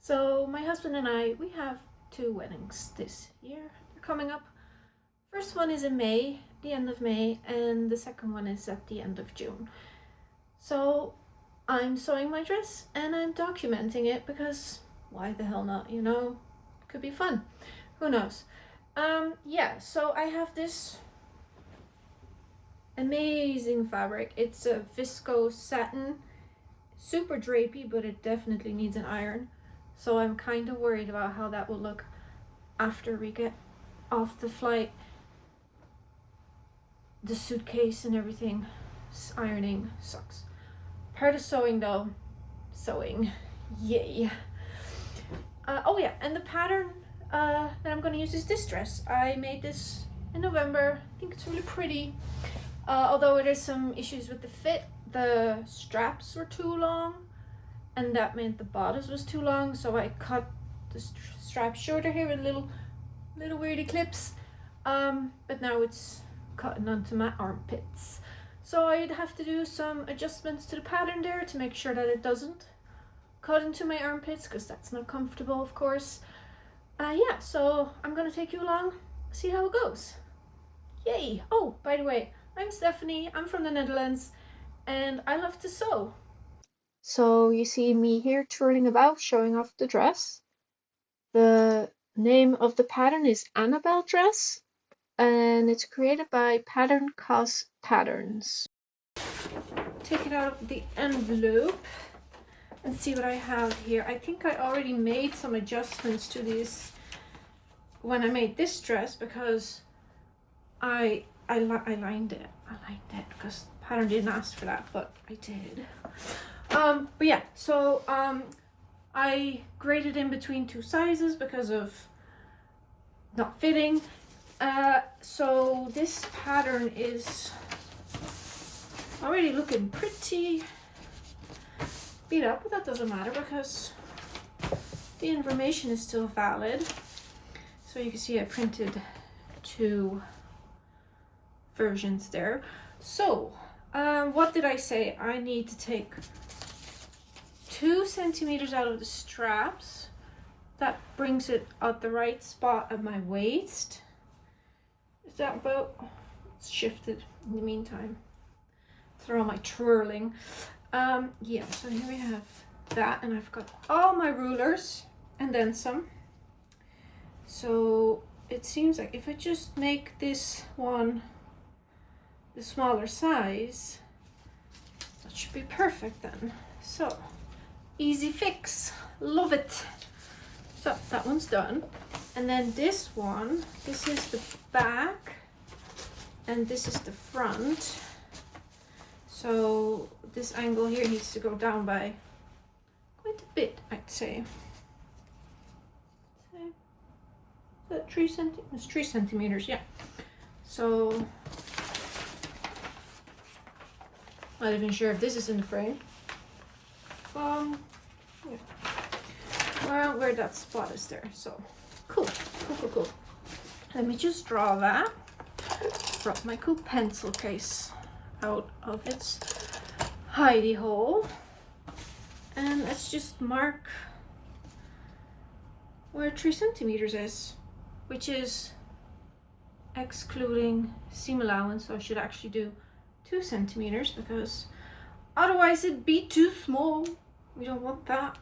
So my husband and I, we have 2 weddings this year. They're coming up. First one is in May, the end of May, and the second one is at the end of June. So I'm sewing my dress and I'm documenting it because why the hell not, you know? Could be fun. Who knows? Yeah, so I have this amazing fabric. It's a viscose satin, super drapey, but it definitely needs an iron. So I'm kind of worried about how that will look after we get off the flight. The suitcase and everything, ironing sucks. Part of sewing though, sewing, yay. Oh yeah, and the pattern that I'm going to use is this dress. I made this in November. I think it's really pretty. Although there's some issues with the fit. The straps were too long and that meant the bodice was too long, so I cut the strap shorter here with little weirdy clips. But now it's cutting onto my armpits. So I'd have to do some adjustments to the pattern there to make sure that it doesn't cut into my armpits, because that's not comfortable, of course. Yeah, so I'm gonna take you along, see how it goes. Yay! Oh, by the way, I'm Stephanie, I'm from the Netherlands, and I love to sew. So you see me here twirling about, showing off the dress. The name of the pattern is Anabelle Dress, and it's created by PatternCos patterns. Take it out of the envelope and see what I have here. I think I already made some adjustments to this when I made this dress, because I lined it. I lined it because the pattern didn't ask for that, but I did. But yeah, so I graded in between 2 sizes because of not fitting. So this pattern is already looking pretty beat up, but that doesn't matter because the information is still valid. So you can see I printed 2 versions there. So what did I say? I need to take 2 centimeters out of the straps. That brings it at the right spot at my waist. Is that about? It's shifted in the meantime. Through all my twirling. Yeah, so here we have that, and I've got all my rulers and then some. So it seems like if I just make this one the smaller size, that should be perfect then. So easy fix, love it. So that one's done, and then this one, this is the back and this is the front. So this angle here needs to go down by quite a bit, I'd say. Is that 3 centimeters? It's 3 centimeters, yeah. So I'm not even sure if this is in the frame. Yeah. Well, where that spot is there. So cool. Let me just draw that. Drop my cool pencil case out of its hidey hole, and let's just mark where 3 centimeters is, which is excluding seam allowance. So I should actually do 2 centimeters because otherwise it'd be too small. We don't want that.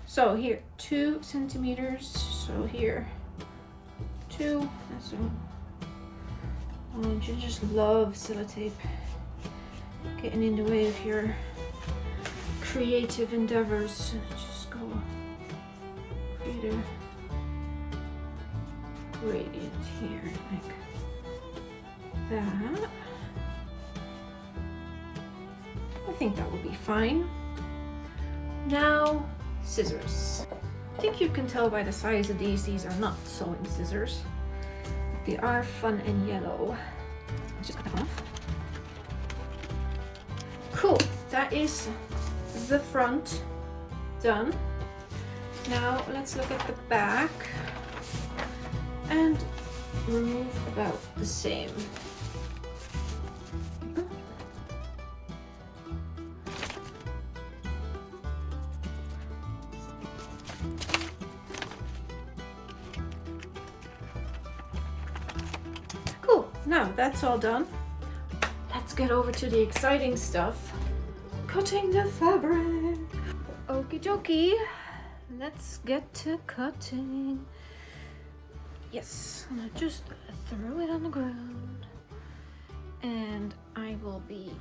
So here, 2 centimeters. So here, 2. That's a, oh, you just love sellotape getting in the way of your creative endeavors. Just go create a gradient here like that. I think that will be fine. Now, scissors. I think you can tell by the size of these are not sewing scissors. They are fun and yellow. Let's just cut them off. Cool, that is the front done. Now let's look at the back and remove about the same. Cool, now that's all done. Let's get over to the exciting stuff. Cutting the fabric. Okie dokie, let's get to cutting. Yes, I'm gonna just throw it on the ground. And I will be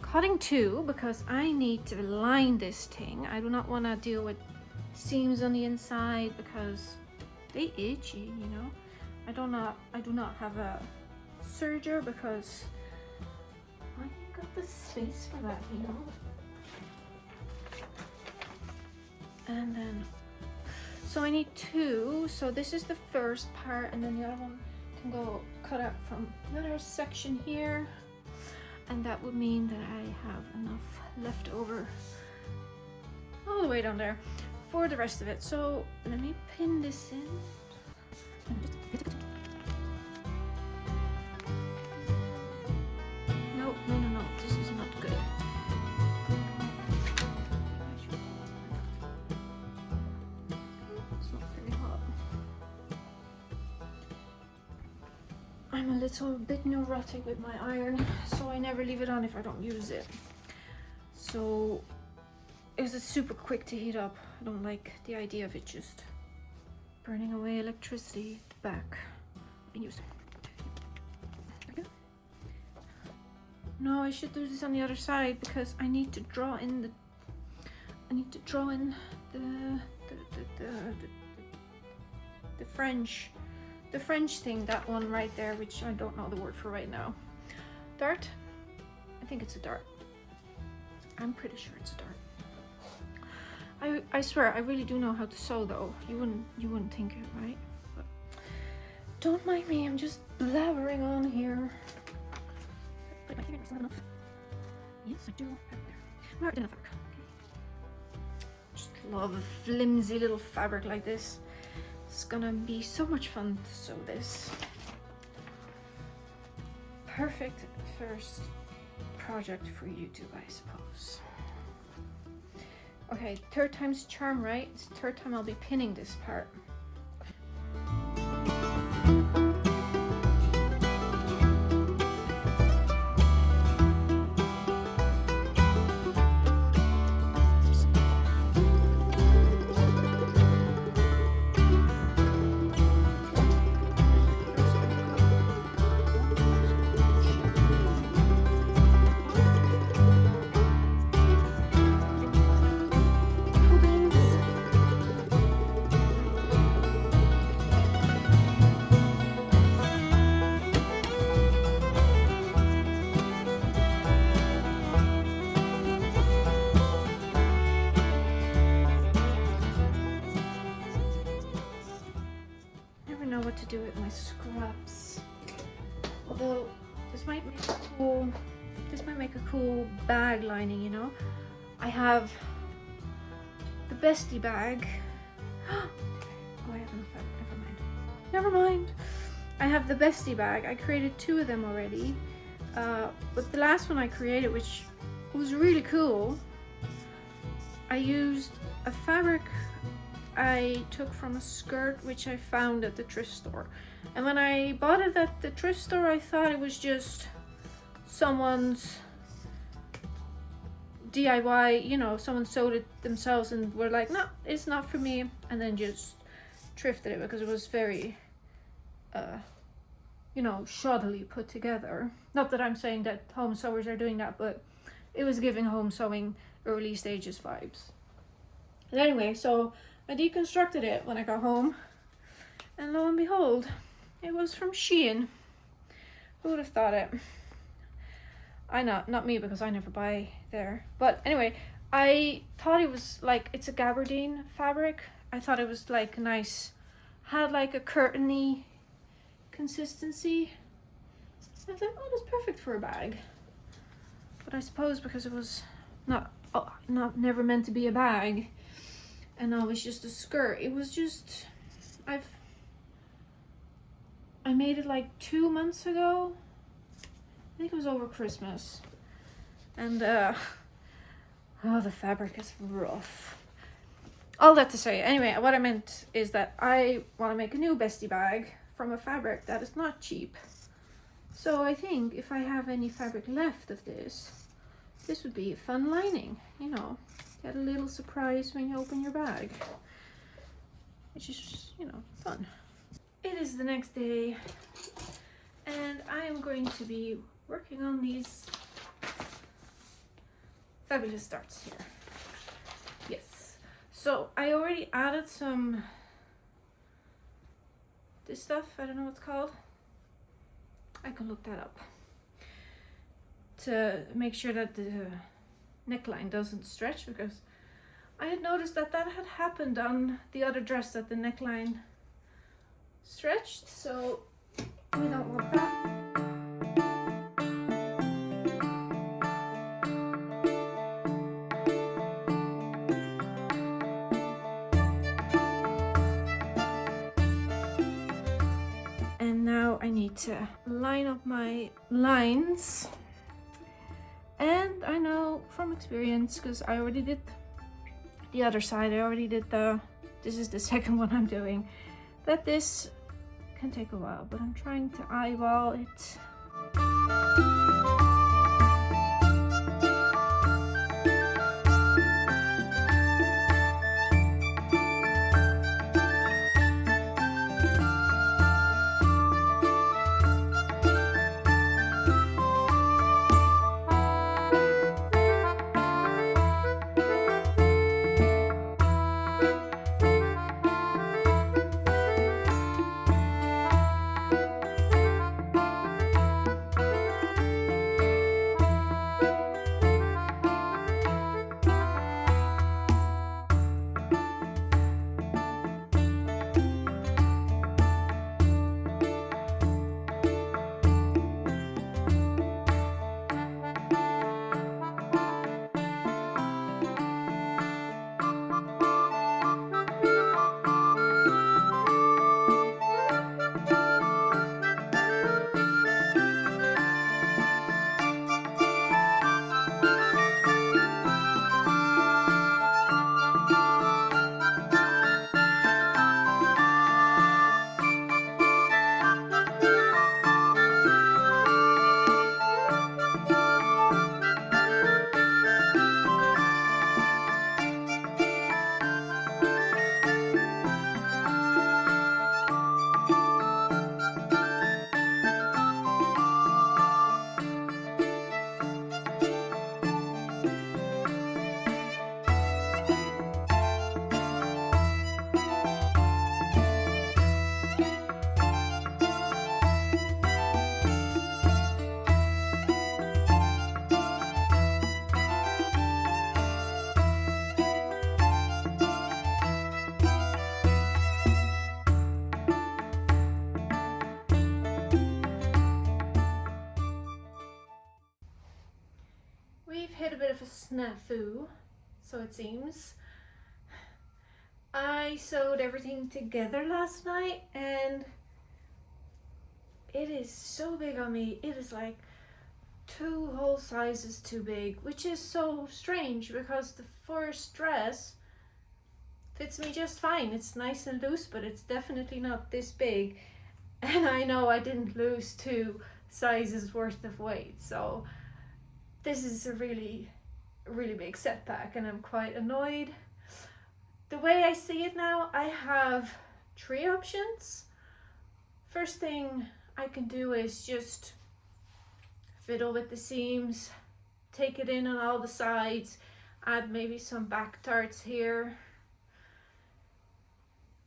cutting two because I need to line this thing. I do not want to deal with seams on the inside because they itchy, you know. I do not have a serger because I ain't got the space for that, you know. And then, so I need two. So this is the first part, and then the other one can go cut out from another section here. And that would mean that I have enough left over all the way down there for the rest of it. So let me pin this in. No, no, no, no, this is not good. It's not very hot. I'm a little bit neurotic with my iron, so I never leave it on if I don't use it. So it's super quick to heat up. I don't like the idea of it just burning away electricity at the back. Been used. No, I should do this on the other side because I need to draw in the French thing, that one right there, which I don't know the word for right now. Dart? I think it's a dart. I'm pretty sure it's a dart. I swear I really do know how to sew though. You wouldn't think it, right? But don't mind me, I'm just blabbering on here. But my finger is not enough. Yes, I do. Right there. Where enough fabric. Okay. Just love a flimsy little fabric like this. It's gonna be so much fun to sew this. Perfect first project for YouTube, I suppose. Okay, third time's charm, right? It's the third time I'll be pinning this part. What to do with my scraps. Although this might make a cool bag lining, you know. I have the bestie bag. Oh, I have enough fabric. Never mind. I have the bestie bag. I created two of them already. But the last one I created, which was really cool, I used a fabric I took from a skirt which I found at the thrift store. And when I bought it at the thrift store, I thought it was just someone's DIY, you know, someone sewed it themselves and were like, no, it's not for me, and then just thrifted it because it was very you know, shoddily put together. Not that I'm saying that home sewers are doing that, but it was giving home sewing early stages vibes. And anyway, so I deconstructed it when I got home, and lo and behold, it was from Shein. Who would have thought it? Not me, because I never buy there. But anyway, I thought it was like, it's a gabardine fabric. I thought it was like nice, had like a curtainy consistency. I thought, oh, that's perfect for a bag. But I suppose because it was never meant to be a bag, and now it's just a skirt. It was just, I made it like 2 months ago. I think it was over Christmas. And oh, the fabric is rough. all that to say, anyway, what I meant is that I want to make a new bestie bag from a fabric that is not cheap. So I think if I have any fabric left of this would be a fun lining, you know, get a little surprise when you open your bag, which is, you know, fun. It is the next day and I am going to be working on these fabulous darts here. Yes, so I already added this stuff, I don't know what it's called. I can look that up to make sure that the neckline doesn't stretch, because I had noticed that had happened on the other dress, that the neckline stretched, so we don't want that. And now I need to line up my lines. And I know from experience, because I already did the other side, this is the second one I'm doing, that this can take a while, but I'm trying to eyeball it. We've hit a bit of a snafu, so it seems. I sewed everything together last night and it is so big on me. It is like 2 whole sizes too big, which is so strange because the first dress fits me just fine. It's nice and loose, but it's definitely not this big. And I know I didn't lose 2 sizes worth of weight, so this is a really big setback and I'm quite annoyed. The way I see it now, I have 3 options. First thing I can do is just fiddle with the seams, take it in on all the sides, add maybe some back darts here.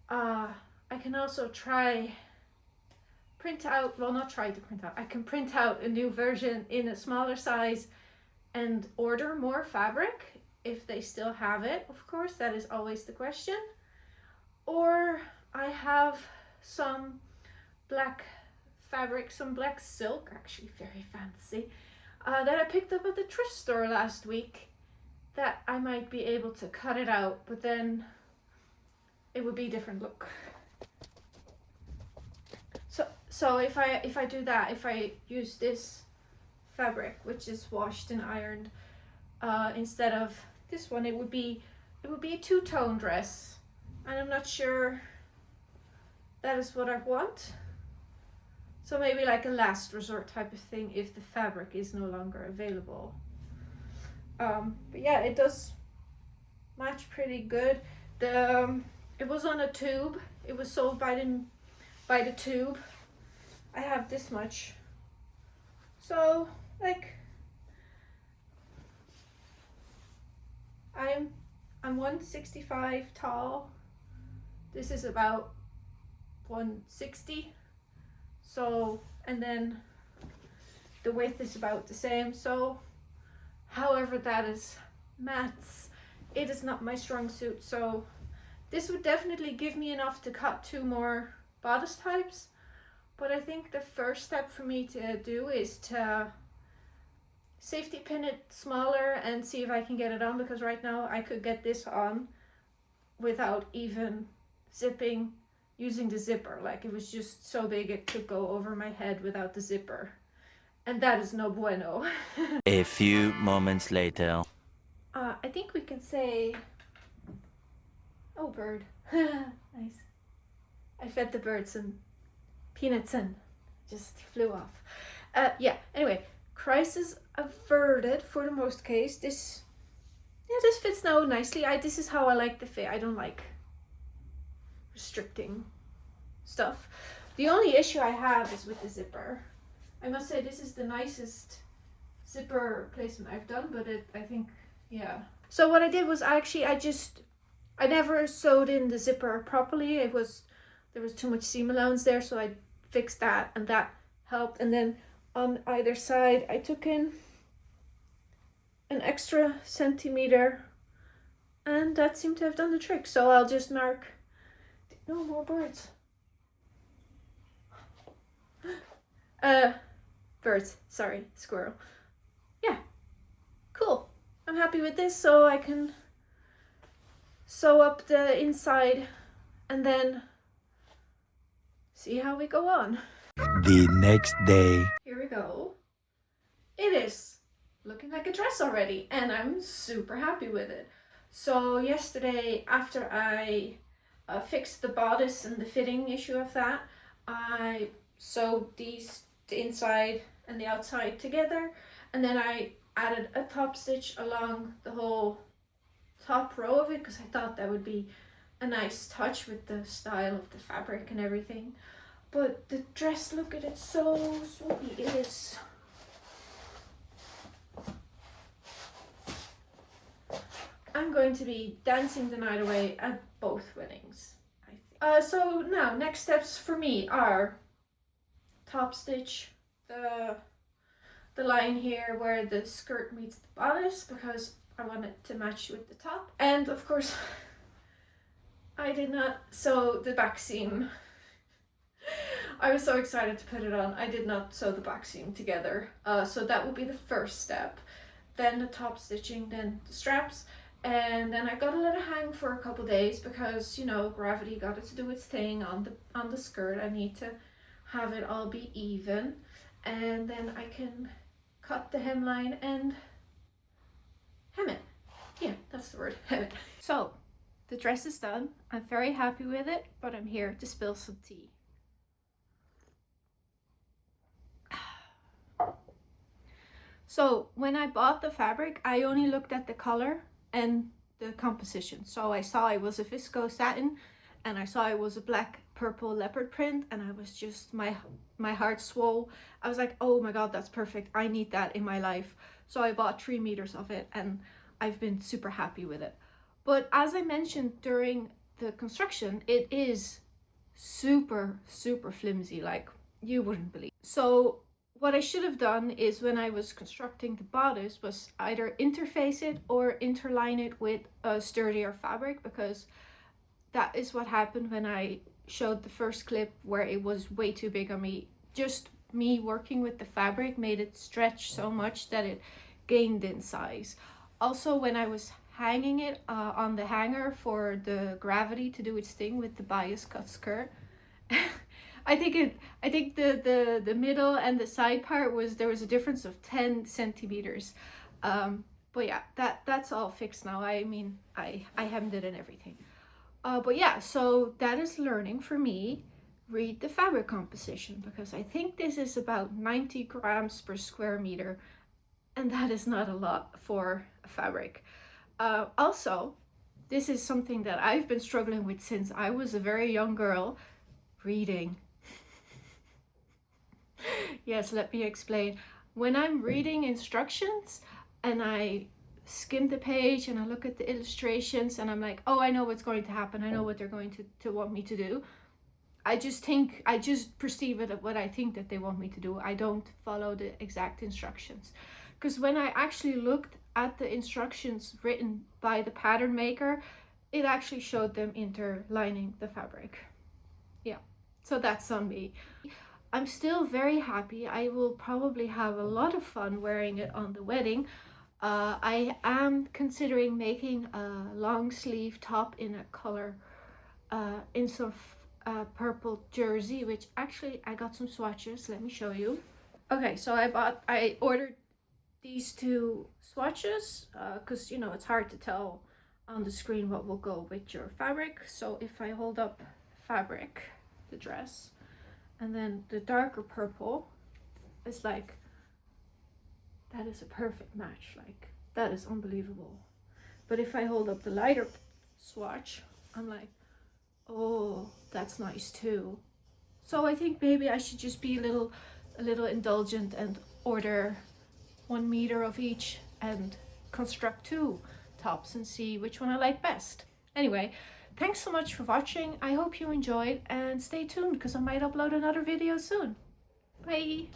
I can also I can print out a new version in a smaller size and order more fabric if they still have it, of course, that is always the question. Or I have some black fabric, some black silk, actually very fancy, that I picked up at the thrift store last week, that I might be able to cut it out, but then it would be a different look. So if I do that, if I use this fabric, which is washed and ironed, instead of this one, it would be it would be a two-tone dress, and I'm not sure that is what I want. So maybe like a last resort type of thing if the fabric is no longer available. But yeah, it does match pretty good. It was on a tube. It was sold by the tube. I have this much. So like I'm 165 tall. This is about 160. So, and then the width is about the same. So however that is maths, it is not my strong suit. So this would definitely give me enough to cut 2 more bodice types. But I think the first step for me to do is to safety pin it smaller and see if I can get it on, because right now I could get this on without even zipping, using the zipper. Like it was just so big it could go over my head without the zipper. And that is no bueno. A few moments later. I think we can say, oh, bird. Nice. I fed the bird some peanuts and just flew off. Yeah, anyway, crisis averted for the most case. This fits now nicely. This is how I like the fit. I don't like restricting stuff. The only issue I have is with the zipper. I must say this is the nicest zipper placement I've done, but I think, yeah. So what I did was I never sewed in the zipper properly. There was too much seam allowance there, so I fixed that, and that helped. And then on either side I took in an extra centimeter, and that seemed to have done the trick. So I'll just mark, no more birds. Birds, sorry, squirrel. Yeah, cool. I'm happy with this, so I can sew up the inside and then see how we go on. The next day. Here we go. It is looking like a dress already, and I'm super happy with it. So yesterday, after I fixed the bodice and the fitting issue of that, I sewed the inside and the outside together, and then I added a top stitch along the whole top row of it because I thought that would be a nice touch with the style of the fabric and everything. But the dress, look at it, so sweet. It is. I'm going to be dancing the night away at both weddings, I think. So now, next steps for me are top stitch the line here where the skirt meets the bodice, because I want it to match with the top. And of course, I did not sew the back seam. I was so excited to put it on. I did not sew the back seam together. So that would be the first step. Then the top stitching, then the straps. And then I gotta let it hang for a couple days because, you know, gravity got it to do its thing on the skirt. I need to have it all be even. And then I can cut the hemline and hem it. Yeah, that's the word, hem it. So, the dress is done. I'm very happy with it, but I'm here to spill some tea. So, when I bought the fabric, I only looked at the color and the composition. So I saw it was a viscose satin, and I saw it was a black purple leopard print, and I was just, my heart swole. I was like, oh my god, that's perfect. I need that in my life. So I bought 3 meters of it, and I've been super happy with it. But as I mentioned during the construction, it is super flimsy, like you wouldn't believe. So what I should have done is, when I was constructing the bodice, was either interface it or interline it with a sturdier fabric, because that is what happened when I showed the first clip where it was way too big on me. Just me working with the fabric made it stretch so much that it gained in size. Also, when I was hanging it on the hanger for the gravity to do its thing with the bias cut skirt, I think the middle and the side part there was a difference of 10 centimeters. But But yeah, that's all fixed now. I mean, I hemmed it and everything. But yeah, so that is learning for me. Read the fabric composition, because I think this is about 90 grams per square meter, and that is not a lot for a fabric. Also, this is something that I've been struggling with since I was a very young girl, reading. Yes, let me explain. When I'm reading instructions and I skim the page and I look at the illustrations and I'm like, oh, I know what's going to happen. I know what they're going to want me to do. I just perceive it at what I think that they want me to do. I don't follow the exact instructions. Because when I actually looked at the instructions written by the pattern maker, it actually showed them interlining the fabric. Yeah, so that's on me. I'm still very happy. I will probably have a lot of fun wearing it on the wedding. I am considering making a long sleeve top in a color, in some purple jersey, which actually I got some swatches. Let me show you. Okay, so I ordered these two swatches because you know it's hard to tell on the screen what will go with your fabric. So if I hold up fabric, the dress, and then the darker purple is like, that is a perfect match. Like, that is unbelievable. But if I hold up the lighter swatch, I'm like, oh, that's nice too. So I think maybe I should just be a little indulgent and order 1 meter of each and construct 2 tops and see which one I like best. Anyway, thanks so much for watching. I hope you enjoyed, and stay tuned because I might upload another video soon. Bye!